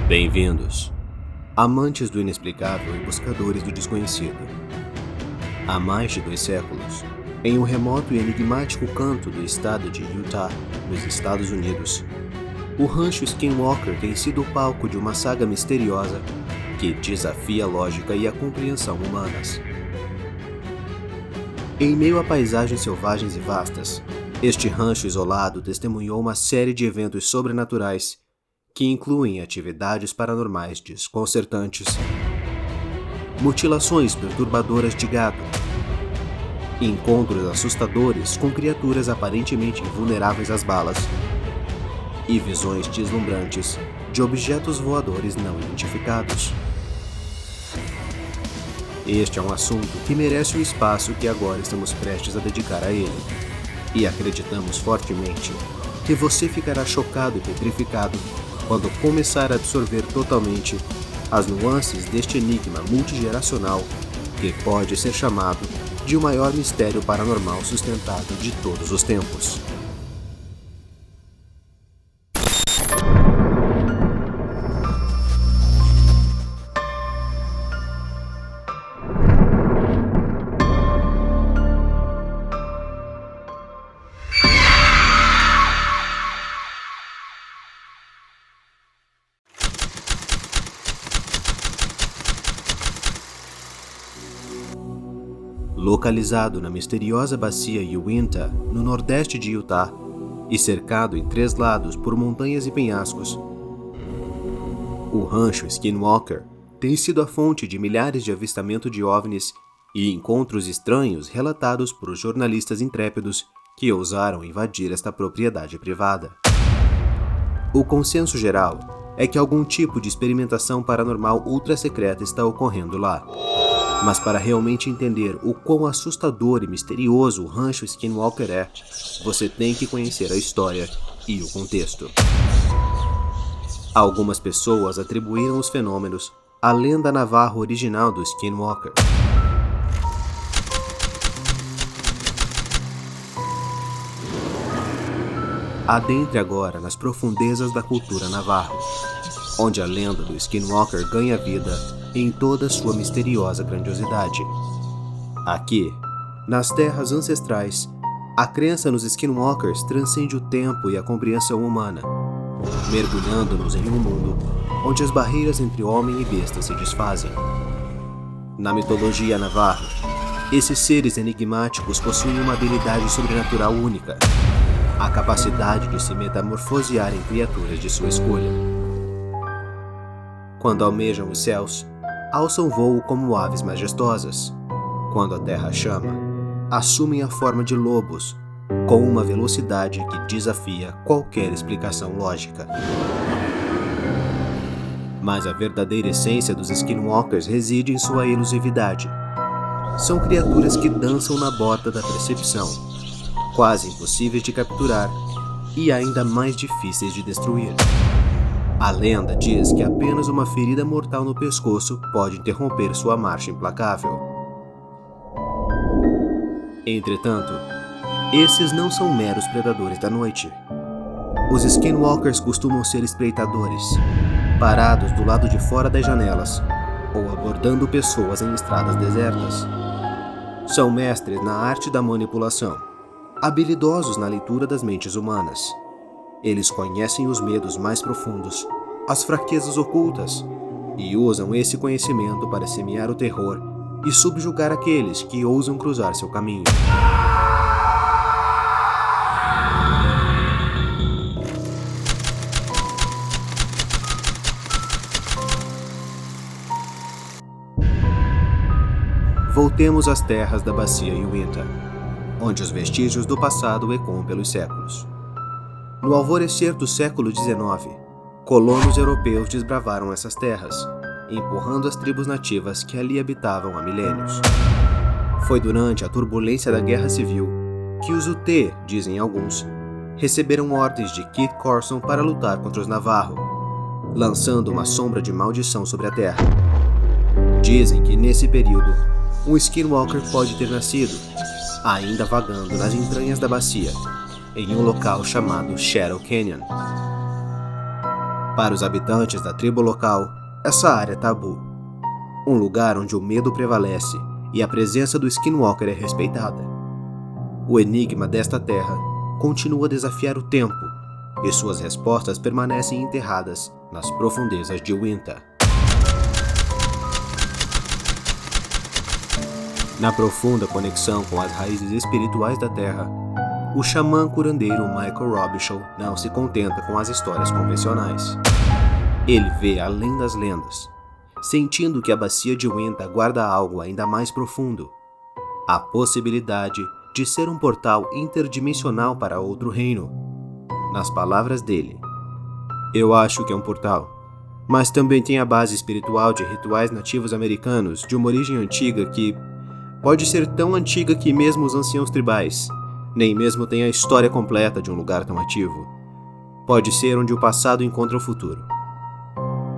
Bem-vindos, amantes do inexplicável e buscadores do desconhecido. Há mais de 2 séculos, em um remoto e enigmático canto do estado de Utah, nos Estados Unidos, o rancho Skinwalker tem sido o palco de uma saga misteriosa que desafia a lógica e a compreensão humanas. Em meio a paisagens selvagens e vastas, este rancho isolado testemunhou uma série de eventos sobrenaturais que incluem atividades paranormais desconcertantes, mutilações perturbadoras de gado, encontros assustadores com criaturas aparentemente invulneráveis às balas e visões deslumbrantes de objetos voadores não identificados. Este é um assunto que merece o espaço que agora estamos prestes a dedicar a ele, e acreditamos fortemente que você ficará chocado e petrificado quando começar a absorver totalmente as nuances deste enigma multigeracional que pode ser chamado de o maior mistério paranormal sustentado de todos os tempos. Localizado na misteriosa bacia Uinta, no nordeste de Utah, e cercado em 3 lados por montanhas e penhascos, o rancho Skinwalker tem sido a fonte de milhares de avistamentos de OVNIs e encontros estranhos relatados por jornalistas intrépidos que ousaram invadir esta propriedade privada. O consenso geral é que algum tipo de experimentação paranormal ultra secreta está ocorrendo lá. Mas para realmente entender o quão assustador e misterioso o rancho Skinwalker é, você tem que conhecer a história e o contexto. Algumas pessoas atribuíram os fenômenos à lenda navarra original do Skinwalker. Adentre agora nas profundezas da cultura navarro, onde a lenda do Skinwalker ganha vida em toda sua misteriosa grandiosidade. Aqui, nas terras ancestrais, a crença nos Skinwalkers transcende o tempo e a compreensão humana, mergulhando-nos em um mundo onde as barreiras entre homem e besta se desfazem. Na mitologia navarra, esses seres enigmáticos possuem uma habilidade sobrenatural única, a capacidade de se metamorfosear em criaturas de sua escolha. Quando almejam os céus, alçam voo como aves majestosas. Quando a terra chama, assumem a forma de lobos, com uma velocidade que desafia qualquer explicação lógica. Mas a verdadeira essência dos Skinwalkers reside em sua elusividade. São criaturas que dançam na borda da percepção, quase impossíveis de capturar e ainda mais difíceis de destruir. A lenda diz que apenas uma ferida mortal no pescoço pode interromper sua marcha implacável. Entretanto, esses não são meros predadores da noite. Os Skinwalkers costumam ser espreitadores, parados do lado de fora das janelas ou abordando pessoas em estradas desertas. São mestres na arte da manipulação, habilidosos na leitura das mentes humanas. Eles conhecem os medos mais profundos, as fraquezas ocultas, e usam esse conhecimento para semear o terror e subjugar aqueles que ousam cruzar seu caminho. Voltemos às terras da bacia Uinta, onde os vestígios do passado ecoam pelos séculos. No alvorecer do século XIX, colonos europeus desbravaram essas terras, empurrando as tribos nativas que ali habitavam há milênios. Foi durante a turbulência da Guerra Civil que os Ute, dizem alguns, receberam ordens de Kit Carson para lutar contra os Navarro, lançando uma sombra de maldição sobre a terra. Dizem que nesse período, um Skinwalker pode ter nascido, ainda vagando nas entranhas da bacia, em um local chamado Shadow Canyon. Para os habitantes da tribo local, essa área é tabu, um lugar onde o medo prevalece e a presença do Skinwalker é respeitada. O enigma desta terra continua a desafiar o tempo e suas respostas permanecem enterradas nas profundezas de Uinta. Na profunda conexão com as raízes espirituais da Terra, o xamã curandeiro Michael Robichaud não se contenta com as histórias convencionais. Ele vê além das lendas, sentindo que a bacia de Uinta guarda algo ainda mais profundo, a possibilidade de ser um portal interdimensional para outro reino. Nas palavras dele, "Eu acho que é um portal, mas também tem a base espiritual de rituais nativos americanos de uma origem antiga que pode ser tão antiga que mesmo os anciãos tribais nem mesmo têm a história completa de um lugar tão ativo. Pode ser onde o passado encontra o futuro."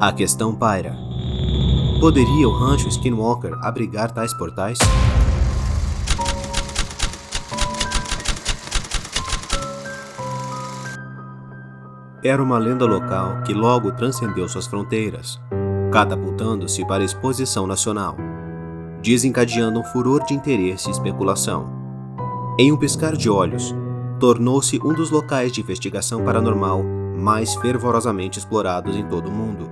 A questão paira: poderia o rancho Skinwalker abrigar tais portais? Era uma lenda local que logo transcendeu suas fronteiras, catapultando-se para a exposição nacional, desencadeando um furor de interesse e especulação. Em um piscar de olhos, tornou-se um dos locais de investigação paranormal mais fervorosamente explorados em todo o mundo,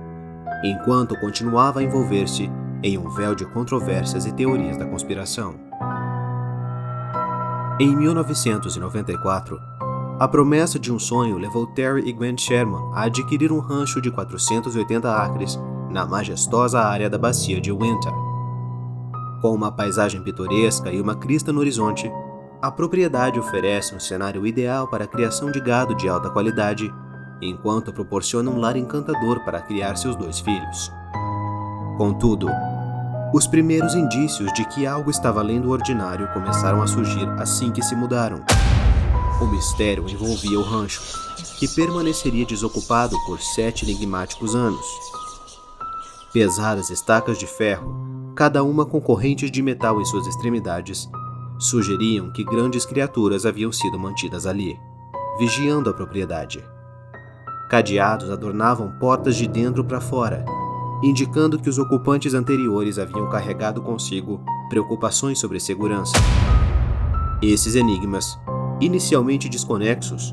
enquanto continuava a envolver-se em um véu de controvérsias e teorias da conspiração. Em 1994, a promessa de um sonho levou Terry e Gwen Sherman a adquirir um rancho de 480 acres na majestosa área da bacia de Uinta. Com uma paisagem pitoresca e uma crista no horizonte, a propriedade oferece um cenário ideal para a criação de gado de alta qualidade, enquanto proporciona um lar encantador para criar seus 2 filhos. Contudo, os primeiros indícios de que algo estava além do ordinário começaram a surgir assim que se mudaram. O mistério envolvia o rancho, que permaneceria desocupado por 7 enigmáticos anos. Pesadas estacas de ferro, cada uma com correntes de metal em suas extremidades, sugeriam que grandes criaturas haviam sido mantidas ali, vigiando a propriedade. Cadeados adornavam portas de dentro para fora, indicando que os ocupantes anteriores haviam carregado consigo preocupações sobre segurança. Esses enigmas, inicialmente desconexos,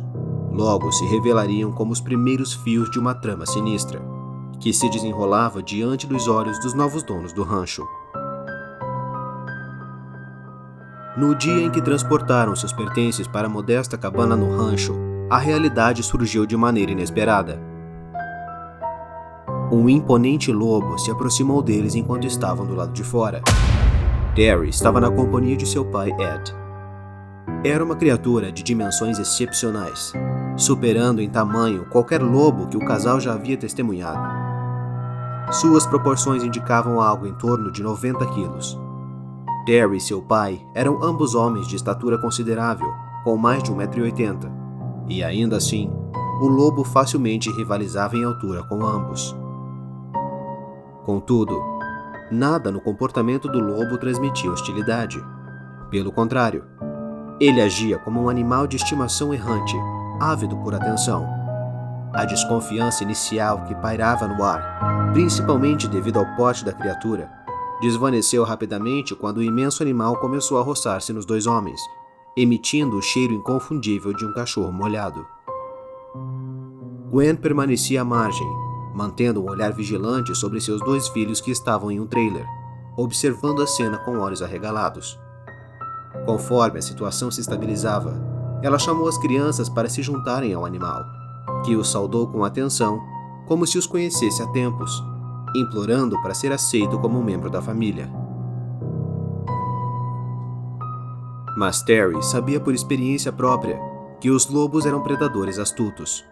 logo se revelariam como os primeiros fios de uma trama sinistra, que se desenrolava diante dos olhos dos novos donos do rancho. No dia em que transportaram seus pertences para a modesta cabana no rancho, a realidade surgiu de maneira inesperada. Um imponente lobo se aproximou deles enquanto estavam do lado de fora. Terry estava na companhia de seu pai, Ed. Era uma criatura de dimensões excepcionais, superando em tamanho qualquer lobo que o casal já havia testemunhado. Suas proporções indicavam algo em torno de 90 quilos. Terry e seu pai eram ambos homens de estatura considerável, com mais de 1,80 m, e ainda assim, o lobo facilmente rivalizava em altura com ambos. Contudo, nada no comportamento do lobo transmitia hostilidade. Pelo contrário, ele agia como um animal de estimação errante, ávido por atenção. A desconfiança inicial que pairava no ar, principalmente devido ao porte da criatura, desvaneceu rapidamente quando o imenso animal começou a roçar-se nos 2 homens, emitindo o cheiro inconfundível de um cachorro molhado. Gwen permanecia à margem, mantendo um olhar vigilante sobre seus 2 filhos que estavam em um trailer, observando a cena com olhos arregalados. Conforme a situação se estabilizava, ela chamou as crianças para se juntarem ao animal, que os saudou com atenção, como se os conhecesse há tempos, implorando para ser aceito como um membro da família. Mas Terry sabia por experiência própria que os lobos eram predadores astutos,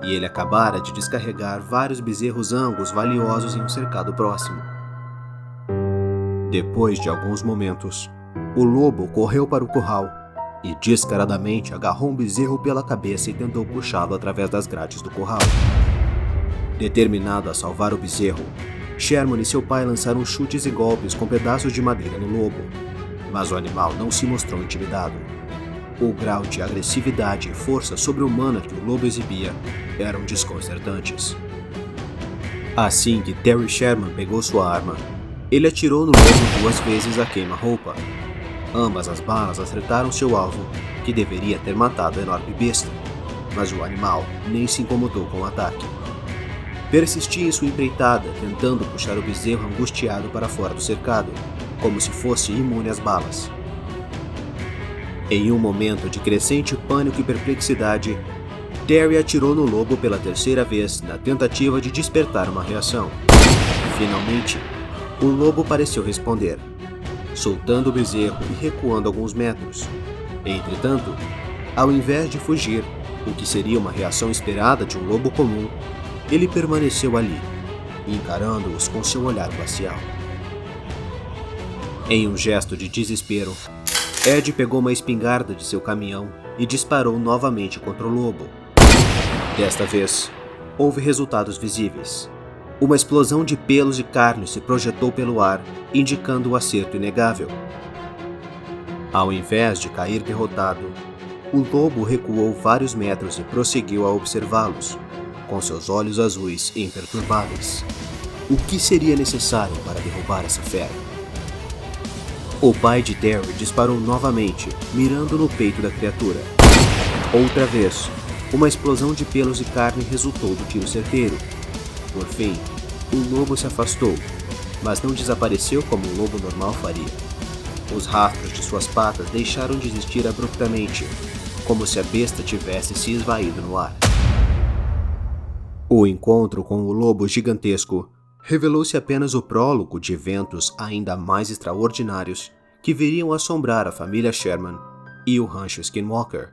e ele acabara de descarregar vários bezerros angus valiosos em um cercado próximo. Depois de alguns momentos, o lobo correu para o curral e descaradamente agarrou um bezerro pela cabeça e tentou puxá-lo através das grades do curral. Determinado a salvar o bezerro, Sherman e seu pai lançaram chutes e golpes com pedaços de madeira no lobo, mas o animal não se mostrou intimidado. O grau de agressividade e força sobre-humana que o lobo exibia eram desconcertantes. Assim que Terry Sherman pegou sua arma, ele atirou no lobo 2 vezes a queima-roupa. Ambas as balas acertaram seu alvo, que deveria ter matado a enorme besta, mas o animal nem se incomodou com o ataque. Persistia em sua empreitada, tentando puxar o bezerro angustiado para fora do cercado, como se fosse imune às balas. Em um momento de crescente pânico e perplexidade, Terry atirou no lobo pela 3ª vez na tentativa de despertar uma reação. Finalmente, o lobo pareceu responder, soltando o bezerro e recuando alguns metros. Entretanto, ao invés de fugir, o que seria uma reação esperada de um lobo comum, ele permaneceu ali, encarando-os com seu olhar glacial. Em um gesto de desespero, Ed pegou uma espingarda de seu caminhão e disparou novamente contra o lobo. Desta vez, houve resultados visíveis. Uma explosão de pelos e carne se projetou pelo ar, indicando o acerto inegável. Ao invés de cair derrotado, o lobo recuou vários metros e prosseguiu a observá-los, com seus olhos azuis imperturbáveis. O que seria necessário para derrubar essa fera? O pai de Terry disparou novamente, mirando no peito da criatura. Outra vez, uma explosão de pelos e carne resultou do tiro certeiro. Por fim, o lobo se afastou, mas não desapareceu como um lobo normal faria. Os rastros de suas patas deixaram de existir abruptamente, como se a besta tivesse se esvaído no ar. O encontro com o lobo gigantesco revelou-se apenas o prólogo de eventos ainda mais extraordinários que viriam assombrar a família Sherman e o rancho Skinwalker.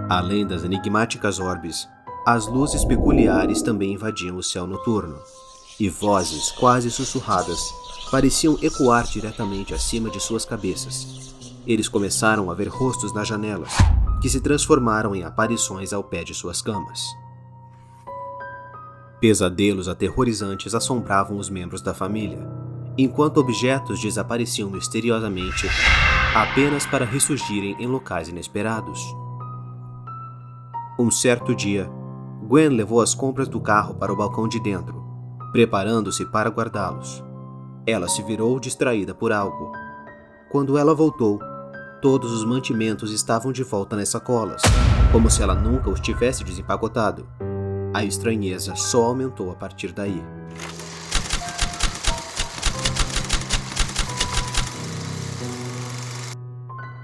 Além das enigmáticas orbes, as luzes peculiares também invadiam o céu noturno, e vozes quase sussurradas pareciam ecoar diretamente acima de suas cabeças. Eles começaram a ver rostos nas janelas, que se transformaram em aparições ao pé de suas camas. Pesadelos aterrorizantes assombravam os membros da família, enquanto objetos desapareciam misteriosamente, apenas para ressurgirem em locais inesperados. Um certo dia, Gwen levou as compras do carro para o balcão de dentro, preparando-se para guardá-los. Ela se virou distraída por algo. Quando ela voltou, todos os mantimentos estavam de volta nas sacolas, como se ela nunca os tivesse desempacotado. A estranheza só aumentou a partir daí.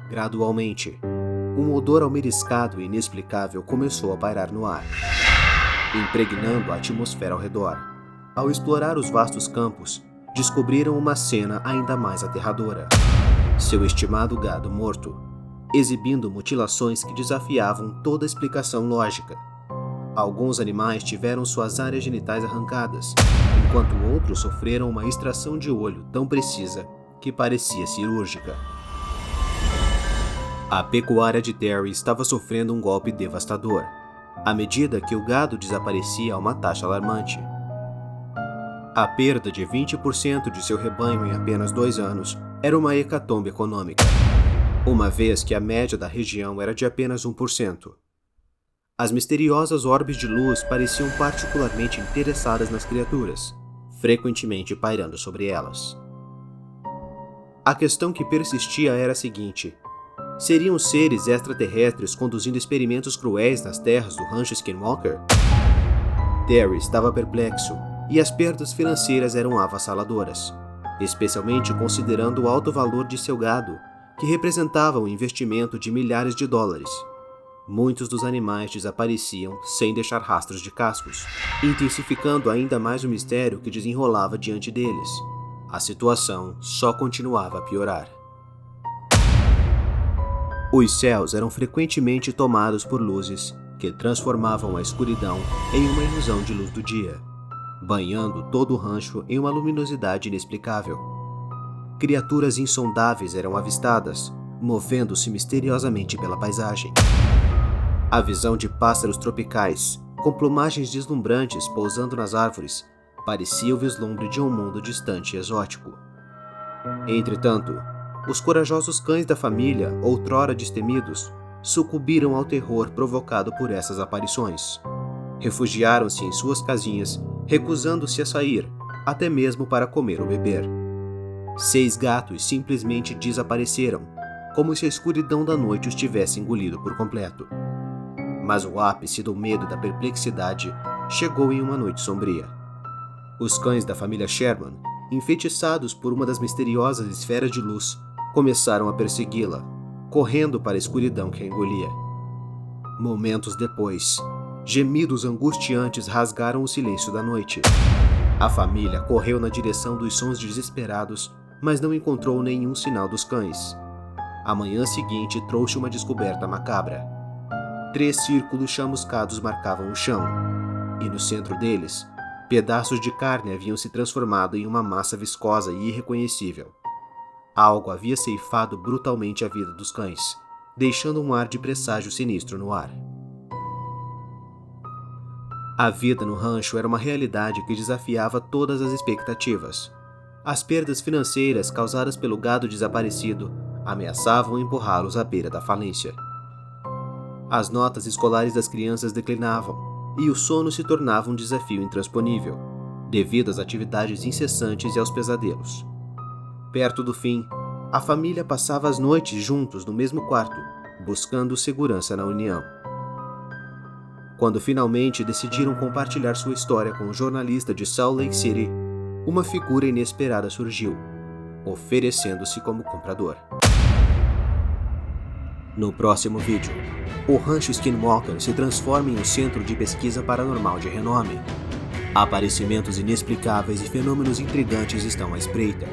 Gradualmente, um odor almeriscado e inexplicável começou a pairar no ar, impregnando a atmosfera ao redor. Ao explorar os vastos campos, descobriram uma cena ainda mais aterradora. Seu estimado gado morto, exibindo mutilações que desafiavam toda explicação lógica. Alguns animais tiveram suas áreas genitais arrancadas, enquanto outros sofreram uma extração de olho tão precisa que parecia cirúrgica. A pecuária de Terry estava sofrendo um golpe devastador, à medida que o gado desaparecia a uma taxa alarmante. A perda de 20% de seu rebanho em apenas 2 anos era uma hecatombe econômica, uma vez que a média da região era de apenas 1%. As misteriosas orbes de luz pareciam particularmente interessadas nas criaturas, frequentemente pairando sobre elas. A questão que persistia era a seguinte: seriam seres extraterrestres conduzindo experimentos cruéis nas terras do rancho Skinwalker? Terry estava perplexo, e as perdas financeiras eram avassaladoras, especialmente considerando o alto valor de seu gado, que representava um investimento de milhares de dólares. Muitos dos animais desapareciam sem deixar rastros de cascos, intensificando ainda mais o mistério que desenrolava diante deles. A situação só continuava a piorar. Os céus eram frequentemente tomados por luzes que transformavam a escuridão em uma ilusão de luz do dia, banhando todo o rancho em uma luminosidade inexplicável. Criaturas insondáveis eram avistadas, movendo-se misteriosamente pela paisagem. A visão de pássaros tropicais, com plumagens deslumbrantes pousando nas árvores, parecia o vislumbre de um mundo distante e exótico. Entretanto, os corajosos cães da família, outrora destemidos, sucumbiram ao terror provocado por essas aparições. Refugiaram-se em suas casinhas, recusando-se a sair, até mesmo para comer ou beber. 6 gatos simplesmente desapareceram, como se a escuridão da noite os tivesse engolido por completo. Mas o ápice do medo e da perplexidade chegou em uma noite sombria. Os cães da família Sherman, enfeitiçados por uma das misteriosas esferas de luz, começaram a persegui-la, correndo para a escuridão que a engolia. Momentos depois, gemidos angustiantes rasgaram o silêncio da noite. A família correu na direção dos sons desesperados, mas não encontrou nenhum sinal dos cães. A manhã seguinte trouxe uma descoberta macabra. 3 círculos chamuscados marcavam o chão, e no centro deles, pedaços de carne haviam se transformado em uma massa viscosa e irreconhecível. Algo havia ceifado brutalmente a vida dos cães, deixando um ar de presságio sinistro no ar. A vida no rancho era uma realidade que desafiava todas as expectativas. As perdas financeiras causadas pelo gado desaparecido ameaçavam empurrá-los à beira da falência. As notas escolares das crianças declinavam, e o sono se tornava um desafio intransponível, devido às atividades incessantes e aos pesadelos. Perto do fim, a família passava as noites juntos no mesmo quarto, buscando segurança na união. Quando finalmente decidiram compartilhar sua história com um jornalista de Salt Lake City, uma figura inesperada surgiu, oferecendo-se como comprador. No próximo vídeo, o Rancho Skinwalker se transforma em um centro de pesquisa paranormal de renome. Aparecimentos inexplicáveis e fenômenos intrigantes estão à espreita.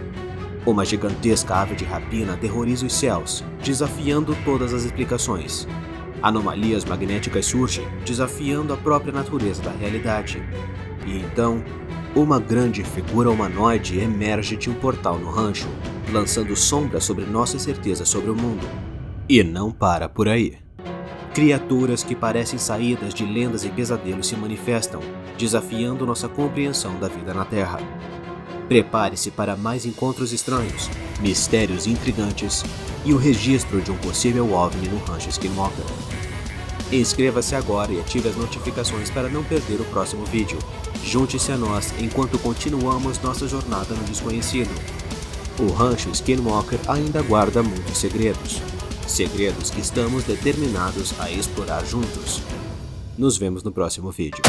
Uma gigantesca ave de rapina aterroriza os céus, desafiando todas as explicações. Anomalias magnéticas surgem, desafiando a própria natureza da realidade. E então, uma grande figura humanoide emerge de um portal no rancho, lançando sombra sobre nossa certeza sobre o mundo. E não para por aí. Criaturas que parecem saídas de lendas e pesadelos se manifestam, desafiando nossa compreensão da vida na Terra. Prepare-se para mais encontros estranhos, mistérios intrigantes e o registro de um possível OVNI no Rancho Skinwalker. Inscreva-se agora e ative as notificações para não perder o próximo vídeo. Junte-se a nós enquanto continuamos nossa jornada no desconhecido. O Rancho Skinwalker ainda guarda muitos segredos. Segredos que estamos determinados a explorar juntos. Nos vemos no próximo vídeo.